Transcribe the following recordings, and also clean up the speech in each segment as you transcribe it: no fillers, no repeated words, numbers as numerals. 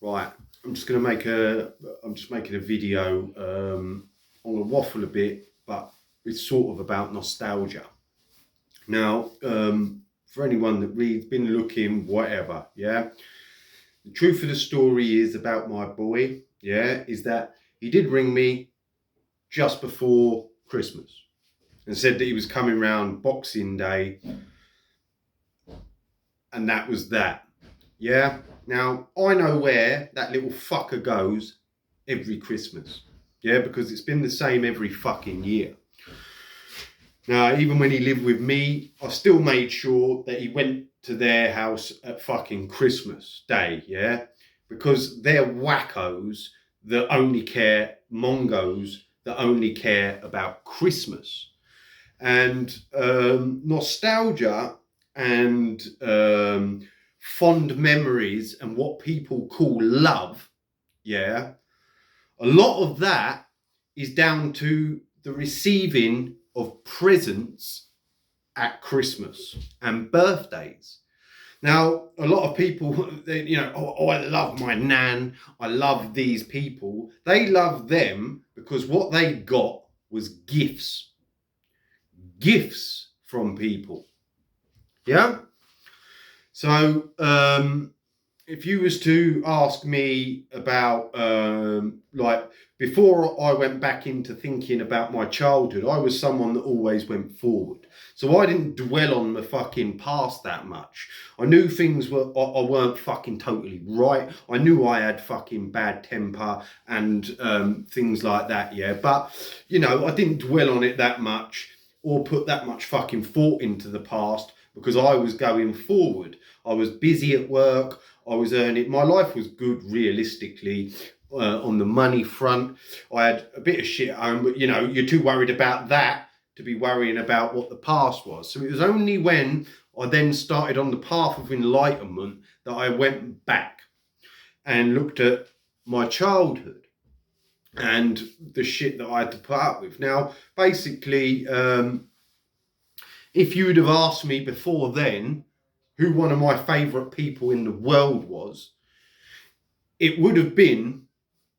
Right, I'm just making a video. I'm gonna waffle a bit, but it's sort of about nostalgia. Now, for anyone that reads, been looking, whatever, yeah. The truth of the story is about my boy, yeah, is that he did ring me just before Christmas and said that he was coming round Boxing Day, and that was that. Yeah. Now, I know where that little fucker goes every Christmas. Yeah, because it's been the same every fucking year. Now, even when he lived with me, I still made sure that he went to their house at fucking Christmas Day, yeah? Because they're wackos that only care, mongos that only care about Christmas. And nostalgia and fond memories and what people call love, yeah, a lot of that is down to the receiving of presents at Christmas and birthdays. Now, a lot of people, oh, I love my nan, I love these people. They love them because what they got was gifts from people. Yeah. So if you was to ask me about like before I went back into thinking about my childhood, I was someone that always went forward. So I didn't dwell on the fucking past that much. I knew things I weren't fucking totally right. I knew I had fucking bad temper and things like that, yeah. But, I didn't dwell on it that much or put that much fucking thought into the past because I was going forward. I was busy at work. I was earning. My life was good, realistically, on the money front. I had a bit of shit at home, but you're too worried about that to be worrying about what the past was. So it was only when I then started on the path of enlightenment that I went back and looked at my childhood and the shit that I had to put up with. Now, basically, if you would have asked me before then who one of my favourite people in the world was, it would have been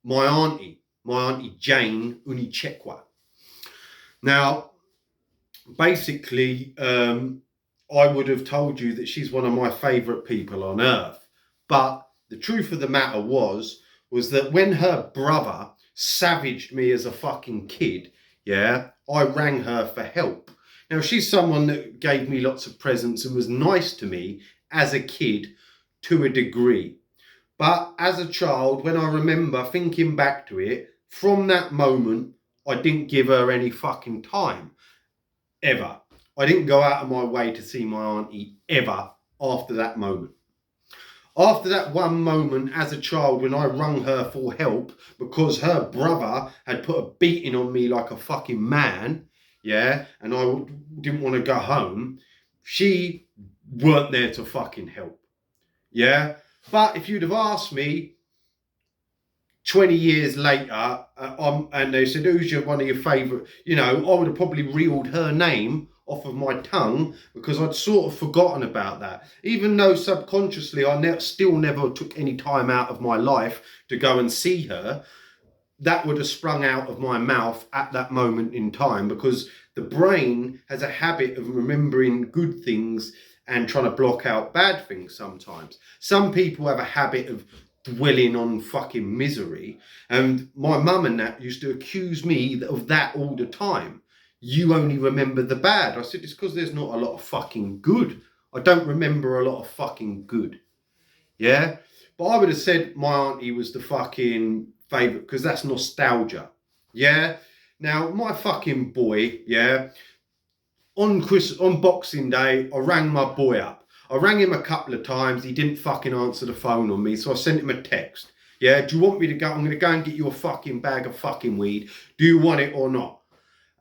my auntie Jane Unichekwa. Now, basically, I would have told you that she's one of my favourite people on earth. But the truth of the matter was that when her brother savaged me as a fucking kid, yeah, I rang her for help. Now, she's someone that gave me lots of presents and was nice to me as a kid to a degree. But as a child, when I remember thinking back to it, from that moment, I didn't give her any fucking time. Ever. I didn't go out of my way to see my auntie ever after that moment. After that one moment as a child when I rung her for help because her brother had put a beating on me like a fucking man, yeah, and I didn't want to go home, she weren't there to fucking help, yeah. But if you'd have asked me 20 years later and they said, who's one of your favourite, I would have probably reeled her name off of my tongue because I'd sort of forgotten about that. Even though subconsciously I still never took any time out of my life to go and see her, that would have sprung out of my mouth at that moment in time because the brain has a habit of remembering good things and trying to block out bad things sometimes. Some people have a habit of dwelling on fucking misery, and my mum and that used to accuse me of that all the time. You only remember the bad. I said, it's because there's not a lot of fucking good. I don't remember a lot of fucking good. Yeah? But I would have said my auntie was the fucking favourite because that's nostalgia. Yeah? Now, my fucking boy, yeah, on Boxing Day, I rang my boy up. I rang him a couple of times. He didn't fucking answer the phone on me, so I sent him a text. Yeah, do you want me to go? I'm going to go and get you a fucking bag of fucking weed. Do you want it or not?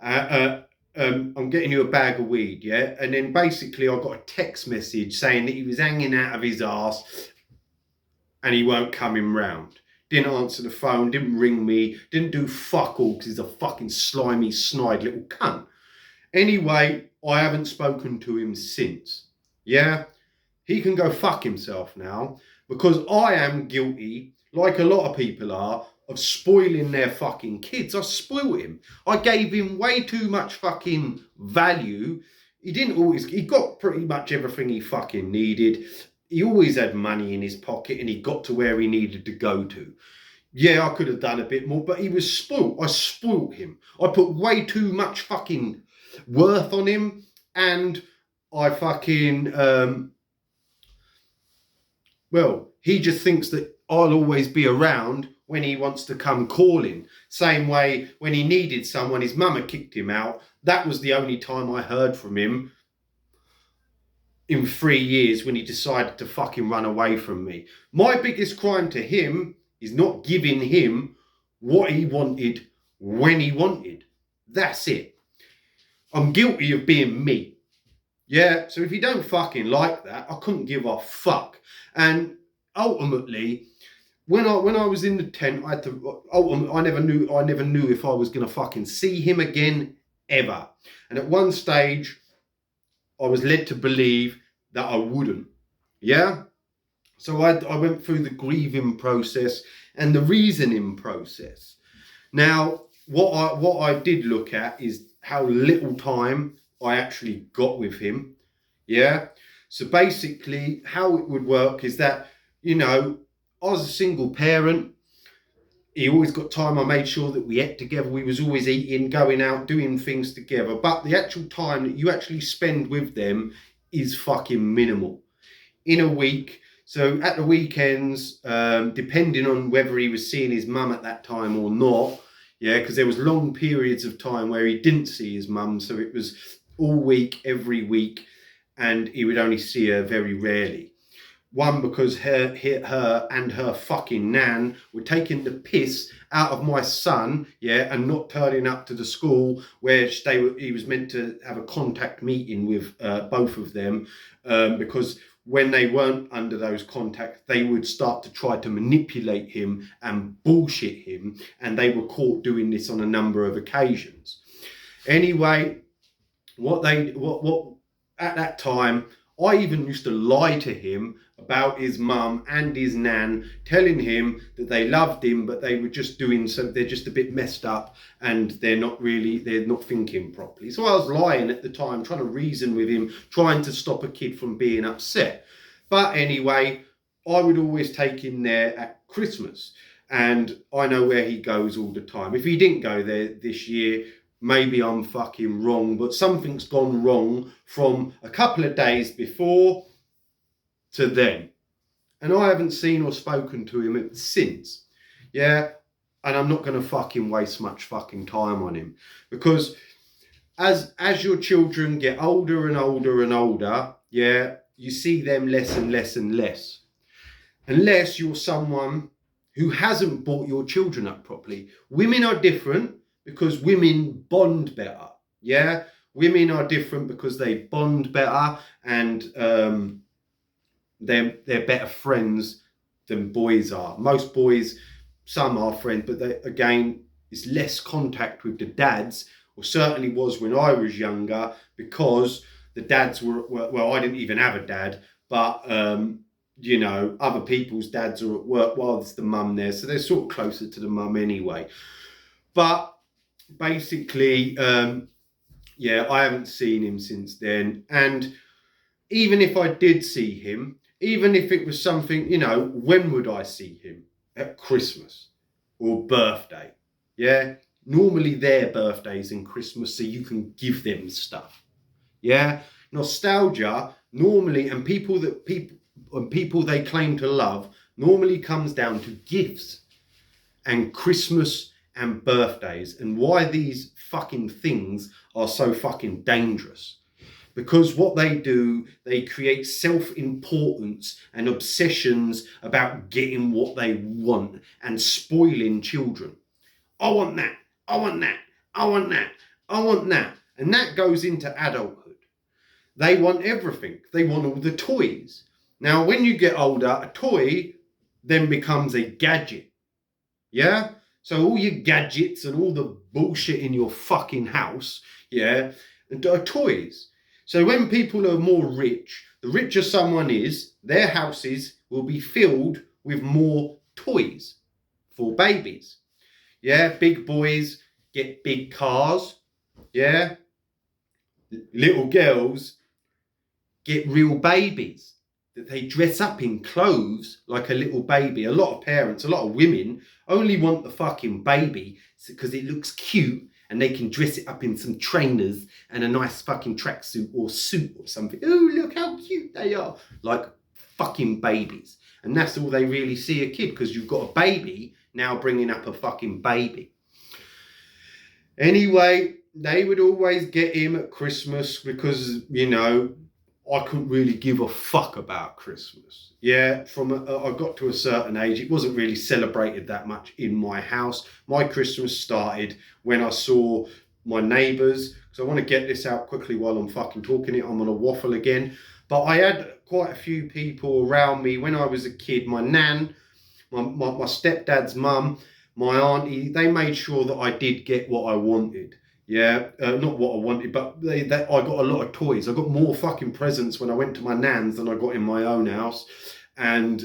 I'm getting you a bag of weed, yeah? And then basically I got a text message saying that he was hanging out of his arse and he weren't coming round. Didn't answer the phone, didn't ring me, didn't do fuck all because he's a fucking slimy, snide little cunt. Anyway, I haven't spoken to him since, yeah? he can go fuck himself now, because I am guilty, like a lot of people are, of spoiling their fucking kids. I spoiled him. I gave him way too much fucking value. He got pretty much everything he fucking needed. He always had money in his pocket and he got to where he needed to go to. Yeah, I could have done a bit more, but he was spoilt. I spoilt him. I put way too much fucking worth on him, and I fucking, he just thinks that I'll always be around when he wants to come calling. Same way when he needed someone, his mum had kicked him out. That was the only time I heard from him in 3 years, when he decided to fucking run away from me. My biggest crime to him is not giving him what he wanted when he wanted. That's it. I'm guilty of being me. Yeah, so if you don't fucking like that, I couldn't give a fuck. And ultimately, when I was in the tent, I never knew if I was gonna fucking see him again ever. And at one stage, I was led to believe that I wouldn't. Yeah. So I went through the grieving process and the reasoning process. Now, what I did look at is how little time I actually got with him. Yeah. So basically, how it would work is that, I was a single parent. He always got time. I made sure that we ate together. We was always eating, going out, doing things together. But the actual time that you actually spend with them is fucking minimal in a week. So at the weekends, depending on whether he was seeing his mum at that time or not, yeah, because there was long periods of time where he didn't see his mum. So it was all week, every week, and he would only see her very rarely. One, because her and her fucking nan were taking the piss out of my son, yeah, and not turning up to the school where he was meant to have a contact meeting with both of them, because when they weren't under those contacts, they would start to try to manipulate him and bullshit him, and they were caught doing this on a number of occasions. Anyway, what at that time, I even used to lie to him about his mum and his nan, telling him that they loved him, but they were just doing so, they're just a bit messed up and they're not thinking properly. So I was lying at the time, trying to reason with him, trying to stop a kid from being upset. But anyway, I would always take him there at Christmas, and I know where he goes all the time. If he didn't go there this year, maybe I'm fucking wrong, but something's gone wrong from a couple of days before to then. And I haven't seen or spoken to him since. Yeah, and I'm not going to fucking waste much fucking time on him. Because as your children get older and older and older, yeah, you see them less and less and less. Unless you're someone who hasn't brought your children up properly. Women are different, because women bond better. Yeah, women are different because they bond better, and they're better friends than boys are. Most boys, some are friends, but it's less contact with the dads, or certainly was when I was younger, because the dads were I didn't even have a dad, but other people's dads are at work while there's the mum there, so they're sort of closer to the mum anyway. But basically, I haven't seen him since then. And even if I did see him, even if it was something, when would I see him? At Christmas or birthday. Yeah, normally their birthdays and Christmas, so you can give them stuff. Yeah, nostalgia normally, and people they claim to love, normally comes down to gifts and Christmas and birthdays, and why these fucking things are so fucking dangerous. Because what they do, they create self-importance and obsessions about getting what they want and spoiling children. I want that, I want that, I want that, I want that. And that goes into adulthood. They want everything. They want all the toys. Now, when you get older, a toy then becomes a gadget. Yeah? So all your gadgets and all the bullshit in your fucking house, yeah, are toys. So when people are more rich, The richer someone is, their houses will be filled with more toys for babies. Yeah, big boys get big cars. Yeah, little girls get real babies that they dress up in clothes like a little baby. A lot of parents, a lot of women only want the fucking baby because it looks cute and they can dress it up in some trainers and a nice fucking tracksuit or suit or something. Oh, look how cute they are. Like fucking babies. And that's all they really see a kid, because you've got a baby now bringing up a fucking baby. Anyway, they would always get him at Christmas because, you know, I couldn't really give a fuck about Christmas. Yeah, I got to a certain age, it wasn't really celebrated that much in my house. My Christmas started when I saw my neighbours, because I want to get this out quickly while I'm fucking talking it. I'm on a waffle again. But I had quite a few people around me when I was a kid. My nan, my stepdad's mum, my auntie, they made sure that I did get what I wanted. Yeah, not what I wanted, but I got a lot of toys. I got more fucking presents when I went to my nan's than I got in my own house. And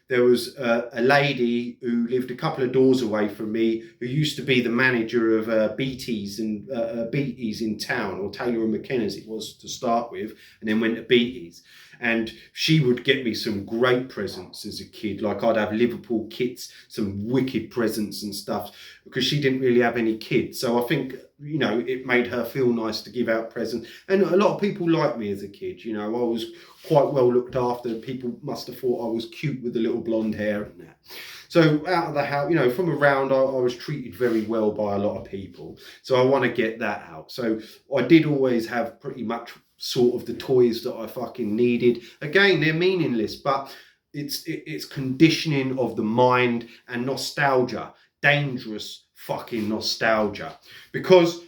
there was a lady who lived a couple of doors away from me, who used to be the manager of Beatty's in town, or Taylor and McKenna's it was to start with, and then went to Beatty's. And she would get me some great presents as a kid. Like I'd have Liverpool kits, some wicked presents and stuff, because she didn't really have any kids. So I think, you know, it made her feel nice to give out presents. And a lot of people liked me as a kid. You know, I was quite well looked after. People must have thought I was cute with the little blonde hair and that. So out of the house, you know, from around, I was treated very well by a lot of people. So I want to get that out. So I did always have pretty much sort of the toys that I fucking needed. Again, they're meaningless, but it's conditioning of the mind and nostalgia. Dangerous fucking nostalgia. Because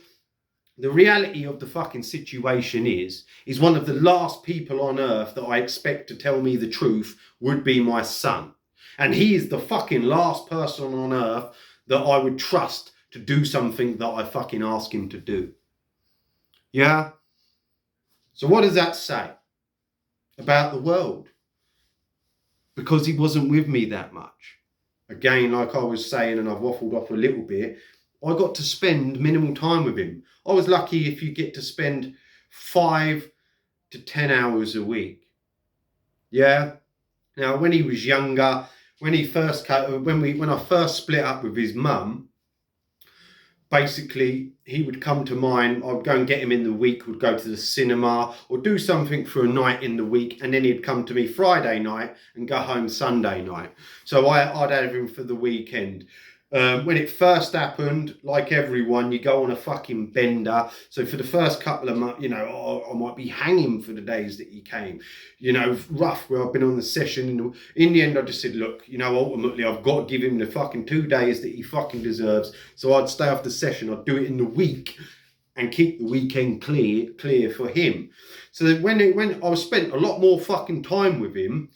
the reality of the fucking situation is one of the last people on earth that I expect to tell me the truth would be my son. And he is the fucking last person on earth that I would trust to do something that I fucking ask him to do. Yeah? So what does that say about the world? Because he wasn't with me that much. Again, like I was saying, and I've waffled off a little bit, I got to spend minimal time with him. I was lucky if you get to spend 5 to 10 hours a week. Yeah? Now, when he was younger, when I first split up with his mum, basically, he would come to mine. I'd go and get him in the week, would go to the cinema or do something for a night in the week. And then he'd come to me Friday night and go home Sunday night. So I'd have him for the weekend. When it first happened, like everyone, you go on a fucking bender. So for the first couple of months, you know, I might be hanging for the days that he came. You know, rough, where I've been on the session. In the end, I just said, look, you know, ultimately, I've got to give him the fucking 2 days that he fucking deserves. So I'd stay off the session. I'd do it in the week and keep the weekend clear for him. So when I spent a lot more fucking time with him,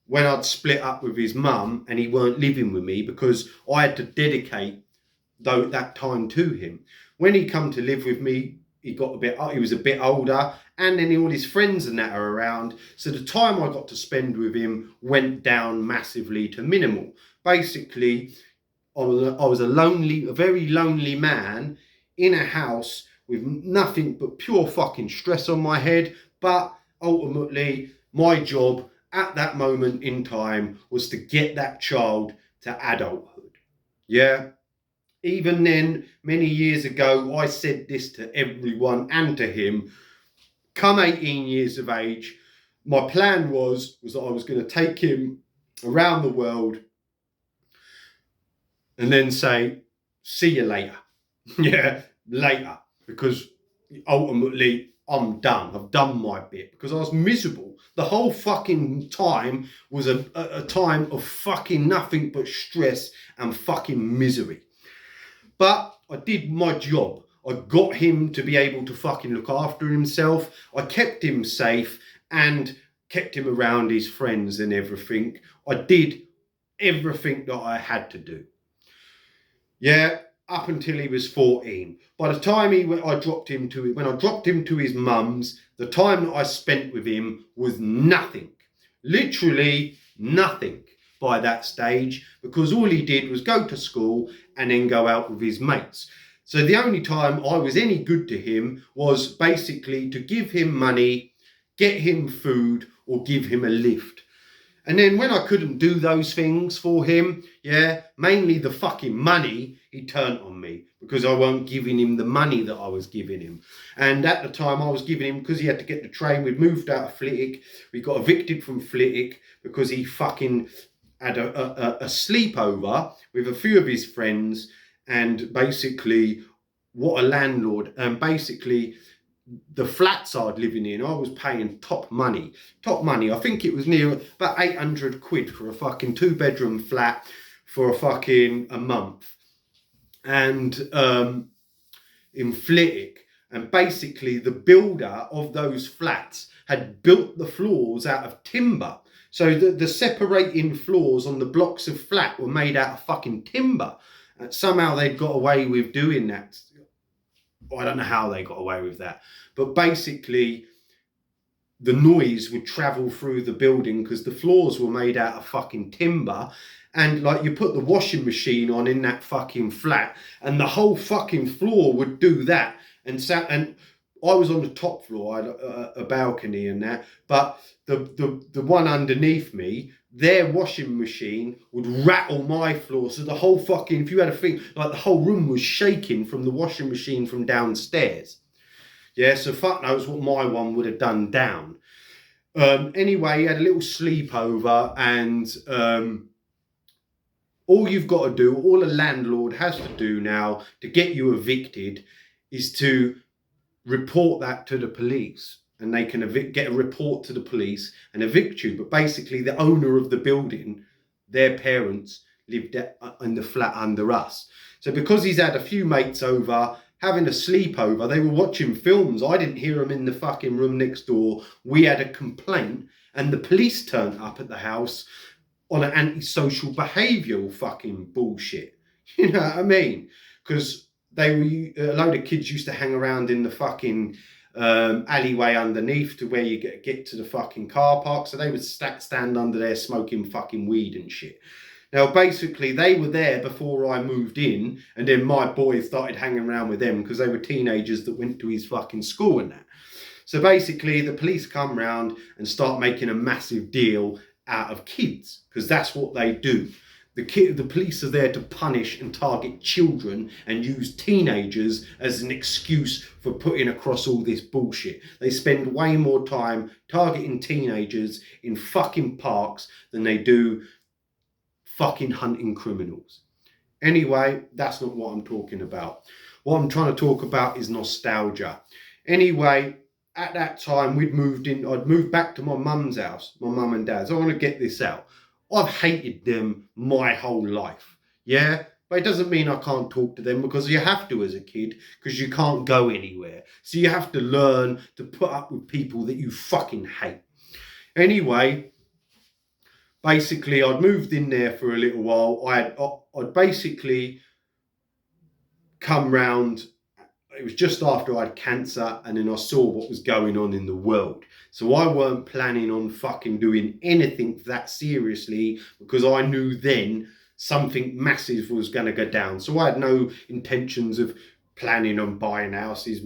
when I'd split up with his mum and he weren't living with me, because I had to dedicate that time to him. When he come to live with me, he was a bit older, and then all his friends and that are around. So the time I got to spend with him went down massively to minimal. Basically, I was a very lonely man in a house with nothing but pure fucking stress on my head. But ultimately, my job at that moment in time was to get that child to adulthood. Yeah. Even then, many years ago, I said this to everyone and to him. Come 18 years of age, my plan was that I was going to take him around the world and then say, see you later. Yeah, later. Because ultimately, I'm done. I've done my bit, because I was miserable. The whole fucking time was a time of fucking nothing but stress and fucking misery. But I did my job. I got him to be able to fucking look after himself. I kept him safe and kept him around his friends and everything. I did everything that I had to do. Yeah, up until he was 14. By the time I dropped him to his mum's, the time that I spent with him was nothing. Literally nothing by that stage, because all he did was go to school and then go out with his mates. So the only time I was any good to him was basically to give him money, get him food, or give him a lift. And then when I couldn't do those things for him, mainly the fucking money, he turned on me because I weren't giving him the money that I was giving him. And at the time I was giving him, because he had to get the train, we'd moved out of Flitwick, we got evicted from Flitwick because he fucking had a sleepover with a few of his friends, and basically what a landlord, and basically the flats I'd living in, I was paying top money. I think it was near about 800 quid for a fucking 2-bedroom flat for a month. And in Flitwick. And basically the builder of those flats had built the floors out of timber. So the separating floors on the blocks of flat were made out of fucking timber. And somehow they'd got away with doing that. I don't know how they got away with that, but basically the noise would travel through the building because the floors were made out of fucking timber, and like you put the washing machine on in that fucking flat and the whole fucking floor would do that. And I was on the top floor, I had a balcony and that, but the one underneath me, their washing machine would rattle my floor. So the whole fucking, if you had a thing, like the whole room was shaking from the washing machine from downstairs. Yeah, so fuck knows what my one would have done down. Anyway, he had a little sleepover, and all you've got to do, all a landlord has to do now to get you evicted is to report that to the police. And they can get a report to the police and evict you. But basically the owner of the building, their parents, lived in the flat under us. So because he's had a few mates over, having a sleepover, they were watching films. I didn't hear them in the fucking room next door. We had a complaint and the police turned up at the house on an antisocial behavioural fucking bullshit. You know what I mean? Because a load of kids used to hang around in the fucking alleyway underneath to where you get to the fucking car park. So they would stand under there smoking fucking weed and shit. Now, basically, they were there before I moved in, and then my boys started hanging around with them because they were teenagers that went to his fucking school and that. So basically, the police come round and start making a massive deal out of kids, because that's what they do. The police are there to punish and target children and use teenagers as an excuse for putting across all this bullshit. They spend way more time targeting teenagers in fucking parks than they do fucking hunting criminals. Anyway, that's not what I'm talking about. What I'm trying to talk about is nostalgia. Anyway, at that time I'd moved back to my mum's house, my mum and dad's. I want to get this out. I've hated them my whole life, yeah? But it doesn't mean I can't talk to them, because you have to as a kid, because you can't go anywhere. So you have to learn to put up with people that you fucking hate. Anyway, basically I'd moved in there for a little while. I'd basically come round. It was just after I had cancer, and then I saw what was going on in the world. So I weren't planning on fucking doing anything that seriously, because I knew then something massive was going to go down. So I had no intentions of planning on buying houses,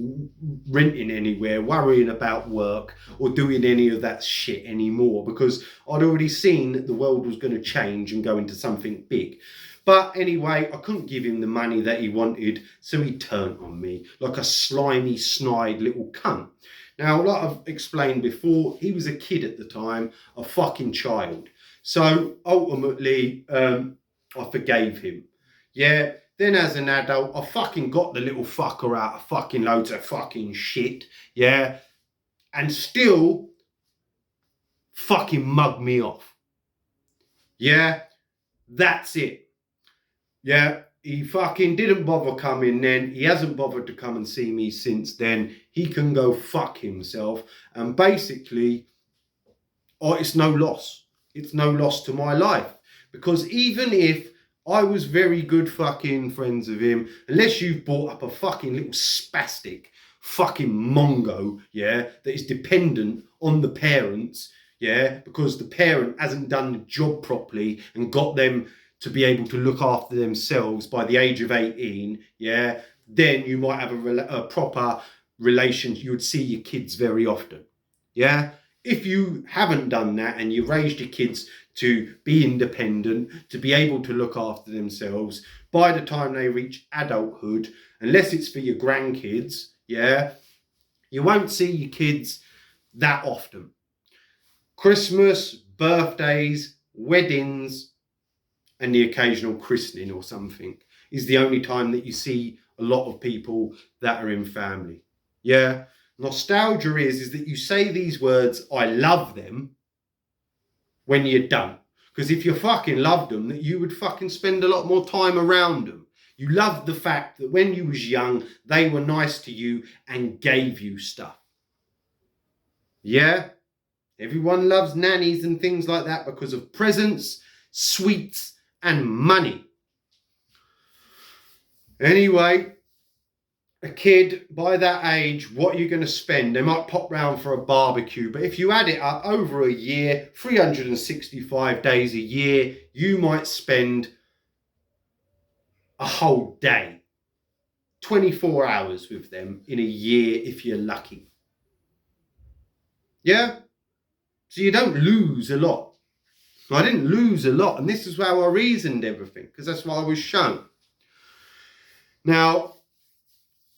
renting anywhere, worrying about work, or doing any of that shit anymore, because I'd already seen that the world was going to change and go into something big. But anyway, I couldn't give him the money that he wanted, so he turned on me like a slimy, snide little cunt. Now, like I've explained before, he was a kid at the time, a fucking child. So ultimately, I forgave him. Yeah, then as an adult, I fucking got the little fucker out of fucking loads of fucking shit, yeah, and still fucking mugged me off. Yeah, that's it. Yeah, he fucking didn't bother coming then. He hasn't bothered to come and see me since then. He can go fuck himself. And basically, it's no loss. It's no loss to my life. Because even if I was very good fucking friends with him. Unless you've brought up a fucking little spastic fucking mongo, yeah, that is dependent on the parents, yeah, because the parent hasn't done the job properly and got them to be able to look after themselves by the age of 18, yeah, then you might have a proper relation. You would see your kids very often, yeah. If you haven't done that and you raised your kids to be independent, to be able to look after themselves, by the time they reach adulthood, unless it's for your grandkids, yeah, you won't see your kids that often. Christmas, birthdays, weddings, and the occasional christening or something is the only time that you see a lot of people that are in family. Yeah. Nostalgia is that you say these words, I love them, when you don't. Because if you fucking loved them, that you would fucking spend a lot more time around them. You loved the fact that when you was young, they were nice to you and gave you stuff. Yeah? Everyone loves nannies and things like that because of presents, sweets, and money. Anyway, a kid by that age, what are you going to spend? They might pop round for a barbecue, but if you add it up over a year, 365 days a year, you might spend a whole day, 24 hours with them in a year if you're lucky. Yeah? So you don't lose a lot. I didn't lose a lot, and this is how I reasoned everything, because that's what I was shown. Now,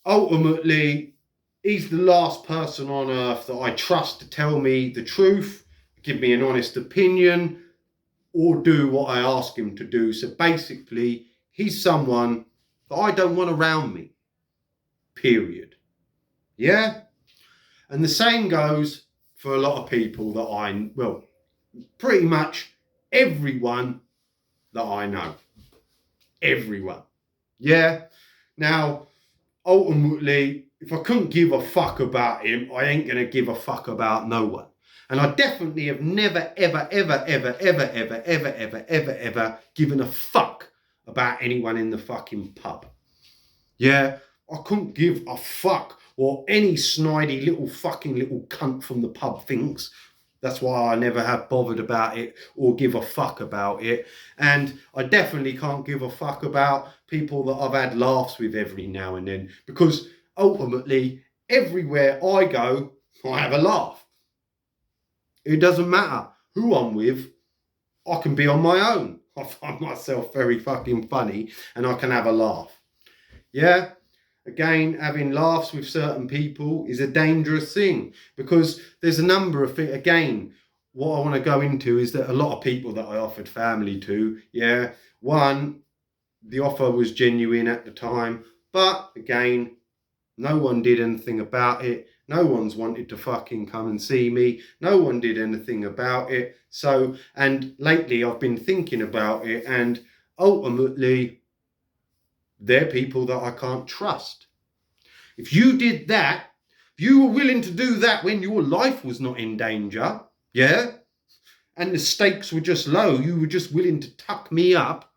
ultimately, he's the last person on earth that I trust to tell me the truth, give me an honest opinion, or do what I ask him to do. So basically, he's someone that I don't want around me, period. Yeah? And the same goes for a lot of people that pretty much everyone that I know. Everyone. Yeah? Now, ultimately, if I couldn't give a fuck about him, I ain't going to give a fuck about no one. And I definitely have never, ever, ever, ever, ever, ever, ever, ever, ever, ever given a fuck about anyone in the fucking pub. Yeah, I couldn't give a fuck what any snidey little cunt from the pub thinks. That's why I never have bothered about it or give a fuck about it. And I definitely can't give a fuck about people that I've had laughs with every now and then, because ultimately, everywhere I go, I have a laugh. It doesn't matter who I'm with, I can be on my own. I find myself very fucking funny and I can have a laugh. Yeah? Again, having laughs with certain people is a dangerous thing, because there's a number of things. Again, what I want to go into is that a lot of people that I offered family to, yeah, one, the offer was genuine at the time, but again, no one did anything about it. No one's wanted to fucking come and see me. No one did anything about it. So, and lately I've been thinking about it, and ultimately, they're people that I can't trust. If you did that, if you were willing to do that when your life was not in danger, yeah, and the stakes were just low, you were just willing to tuck me up,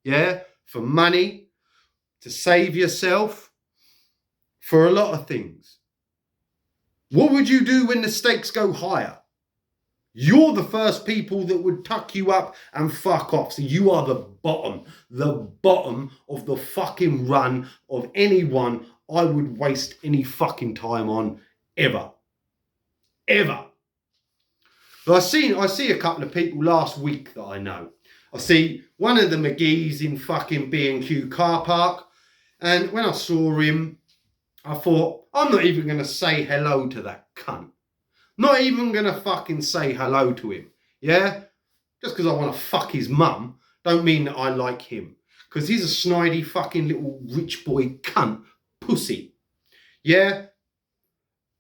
yeah, for money, to save yourself, for a lot of things. What would you do when the stakes go higher? You're the first people that would tuck you up and fuck off. So you are the bottom of the fucking run of anyone I would waste any fucking time on, ever. Ever. But I see a couple of people last week that I know. I see one of the McGee's in fucking B&Q car park, and when I saw him, I thought, I'm not even going to say hello to that cunt. Not even going to fucking say hello to him, yeah? Just because I want to fuck his mum, don't mean that I like him. Because he's a snidey fucking little rich boy cunt pussy, yeah?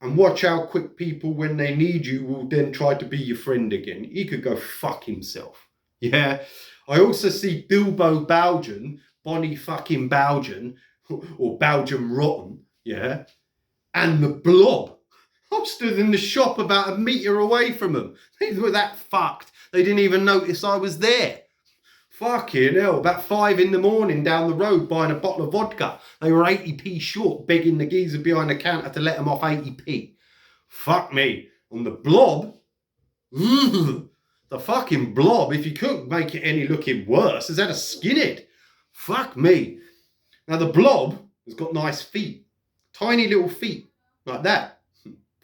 And watch how quick people, when they need you, will then try to be your friend again. He could go fuck himself, yeah? I also see Bilbo Bougen, Bonnie fucking Bougen, or Belgium Rotten, yeah? And the Blob. I stood in the shop about a metre away from them. They were that fucked. They didn't even notice I was there. Fucking hell, about 5 in the morning down the road buying a bottle of vodka. They were 80p short, begging the geezer behind the counter to let them off 80p. Fuck me. On the Blob, the fucking Blob, if you couldn't make it any looking worse, has had a skinhead. Fuck me. Now the Blob has got nice feet. Tiny little feet, like that.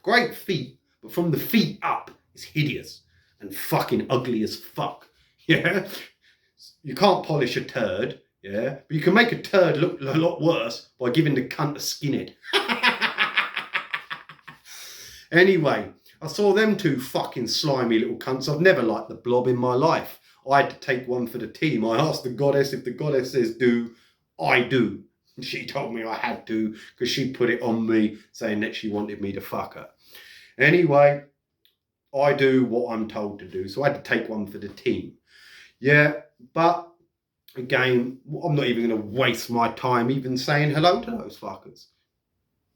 Great feet, but from the feet up, it's hideous and fucking ugly as fuck. Yeah? You can't polish a turd, yeah? But you can make a turd look a lot worse by giving the cunt a skinhead. Anyway, I saw them two fucking slimy little cunts. I've never liked the Blob in my life. I had to take one for the team. I asked the goddess, if the goddess says do, I do. She told me I had to because she put it on me saying that she wanted me to fuck her. Anyway, I do what I'm told to do. So I had to take one for the team. Yeah, but again, I'm not even going to waste my time even saying hello to those fuckers.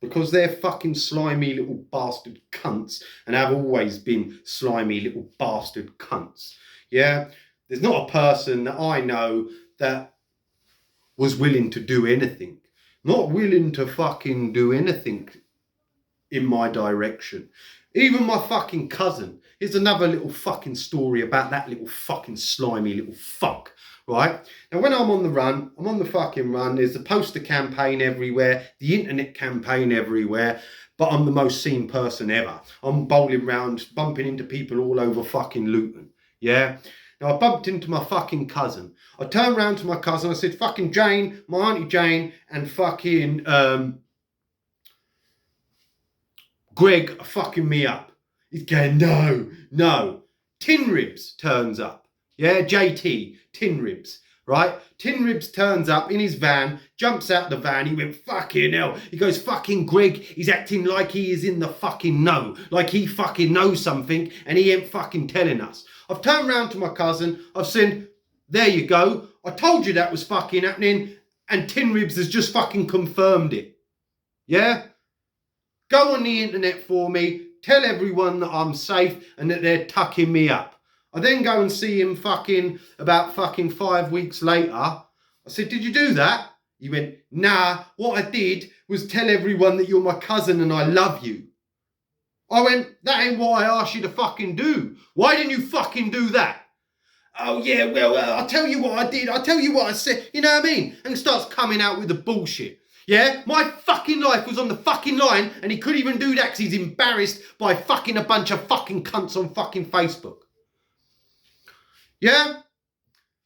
Because they're fucking slimy little bastard cunts and have always been slimy little bastard cunts. Yeah? There's not a person that I know that was willing to do anything. Not willing to fucking do anything in my direction. Even my fucking cousin. Here's another little fucking story about that little fucking slimy little fuck. Right? Now, when I'm on the run, I'm on the fucking run. There's the poster campaign everywhere, the internet campaign everywhere, but I'm the most seen person ever. I'm bowling round, bumping into people all over fucking Luton. Yeah? Now, I bumped into my fucking cousin. I turned round to my cousin. I said, fucking Jane, my auntie Jane, and fucking Greg are fucking me up. He's going, no. Tin Ribs turns up. Yeah, JT, Tin Ribs, right? Tin Ribs turns up in his van, jumps out the van. He went, fucking hell. He goes, fucking Greg, he's acting like he is in the fucking know. Like he fucking knows something and he ain't fucking telling us. I've turned round to my cousin. I've said, there you go. I told you that was fucking happening and Tin Ribs has just fucking confirmed it. Yeah? Go on the internet for me. Tell everyone that I'm safe and that they're tucking me up. I then go and see him about 5 weeks later. I said, did you do that? He went, nah, what I did was tell everyone that you're my cousin and I love you. I went, that ain't what I asked you to fucking do. Why didn't you fucking do that? Oh yeah, well, I'll tell you what I did. I'll tell you what I said. You know what I mean? And starts coming out with the bullshit. Yeah, my fucking life was on the fucking line and he couldn't even do that because he's embarrassed by fucking a bunch of fucking cunts on fucking Facebook. Yeah?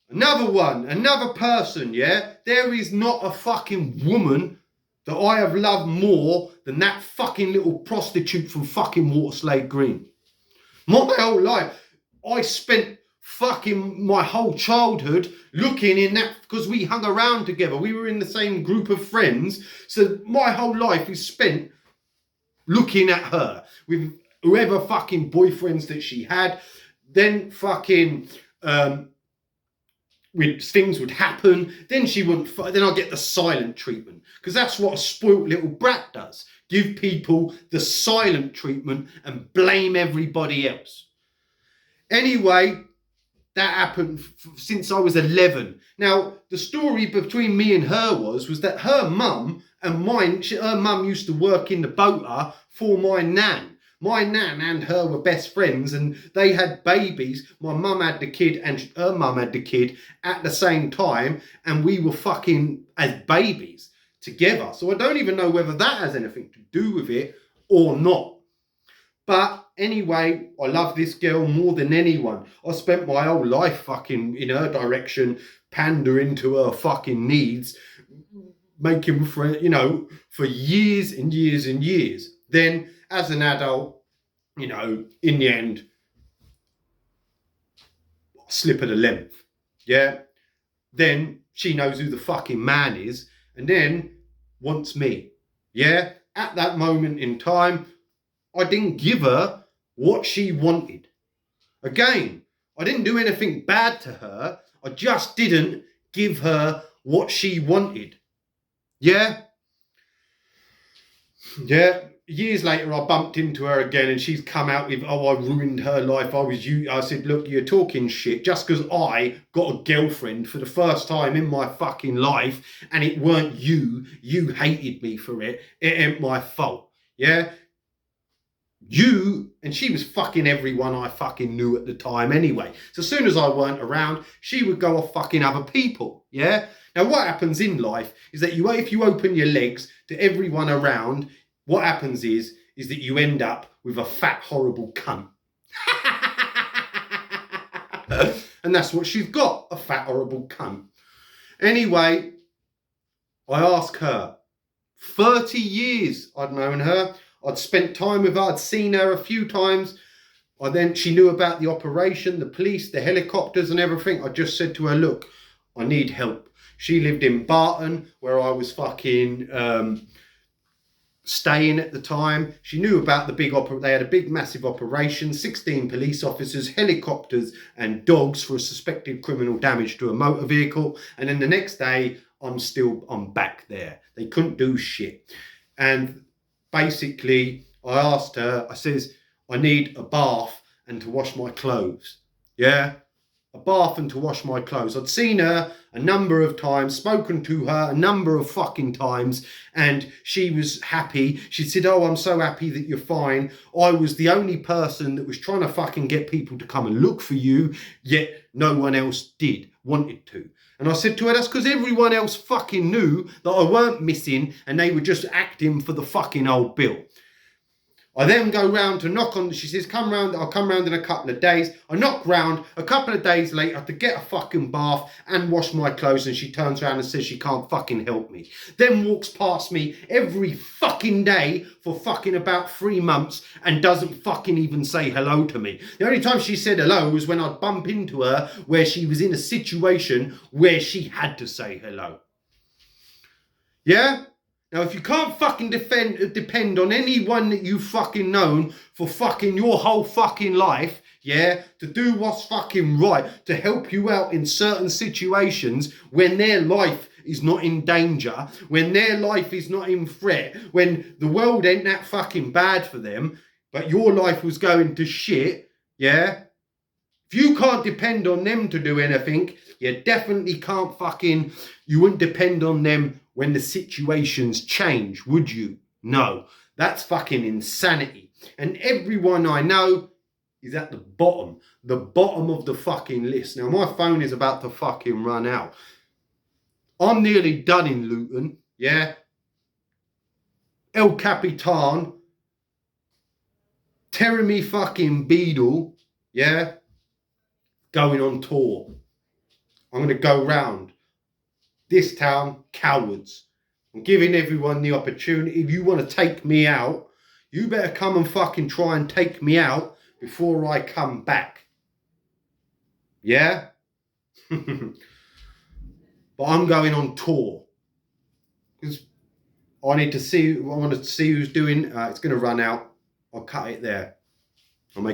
Another person, yeah? There is not a fucking woman that I have loved more than that fucking little prostitute from fucking Waterslade Green. My whole life, I spent fucking my whole childhood looking in that, because we hung around together. We were in the same group of friends. So my whole life is spent looking at her with whoever fucking boyfriends that she had. Then fucking... things would happen, then she wouldn't, then I'd get the silent treatment, because that's what a spoilt little brat does. Give people the silent treatment and blame everybody else. Anyway, that happened since I was 11. Now, the story between me and her was that her mum and mine, her mum used to work in the boater for my nan. My nan and her were best friends and they had babies. My mum had the kid and her mum had the kid at the same time and we were fucking as babies together. So I don't even know whether that has anything to do with it or not. But anyway, I love this girl more than anyone. I spent my whole life fucking in her direction, pandering to her fucking needs, making friends, for years and years and years. Then as an adult, in the end, slip of the length. Yeah. Then she knows who the fucking man is and then wants me. Yeah. At that moment in time, I didn't give her what she wanted. Again, I didn't do anything bad to her. I just didn't give her what she wanted. Yeah. Yeah. years later, I bumped into her again and she's come out with, oh, I ruined her life. I said, look, you're talking shit. Just because I got a girlfriend for the first time in my fucking life and it weren't you hated me for it. It ain't my fault. Yeah? And she was fucking everyone I fucking knew at the time anyway. So as soon as I weren't around, she would go off fucking other people. Yeah? Now, what happens in life is that if you open your legs to everyone around, what happens is that you end up with a fat, horrible cunt. And that's what she's got, a fat, horrible cunt. Anyway, I asked her. 30 years I'd known her. I'd spent time with her. I'd seen her a few times. She knew about the operation, the police, the helicopters and everything. I just said to her, look, I need help. She lived in Barton, where I was fucking staying at the time. She knew about they had a big, massive operation, 16 police officers, helicopters and dogs for a suspected criminal damage to a motor vehicle. And then the next day, I'm back there. They couldn't do shit. And basically, I asked her, I says, I need a bath and to wash my clothes. Yeah? A bath and to wash my clothes. I'd seen her a number of times, spoken to her a number of fucking times, and she was happy. She said, oh, I'm so happy that you're fine. I was the only person that was trying to fucking get people to come and look for you, yet no one else wanted to. And I said to her, that's because everyone else fucking knew that I weren't missing and they were just acting for the fucking old bill. I then go round to knock on, she says, come round, I'll come round in a couple of days. I knock round a couple of days later to get a fucking bath and wash my clothes, and she turns around and says she can't fucking help me. Then walks past me every fucking day for fucking about 3 months and doesn't fucking even say hello to me. The only time she said hello was when I'd bump into her where she was in a situation where she had to say hello. Yeah? Now, if you can't fucking depend on anyone that you've fucking known for fucking your whole fucking life, yeah, to do what's fucking right, to help you out in certain situations when their life is not in danger, when their life is not in threat, when the world ain't that fucking bad for them, but your life was going to shit, yeah? If you can't depend on them to do anything, you definitely can't you wouldn't depend on them when the situations change, would you? No, that's fucking insanity. And everyone I know is at the bottom of the fucking list. Now, my phone is about to fucking run out. I'm nearly done in Luton, yeah? El Capitan, Teremy fucking Beadle, yeah? Going on tour. I'm going to go round this town, cowards. I'm giving everyone the opportunity. If you want to take me out, you better come and fucking try and take me out before I come back. Yeah? But I'm going on tour. Because I want to see who's doing. It's going to run out. I'll cut it there.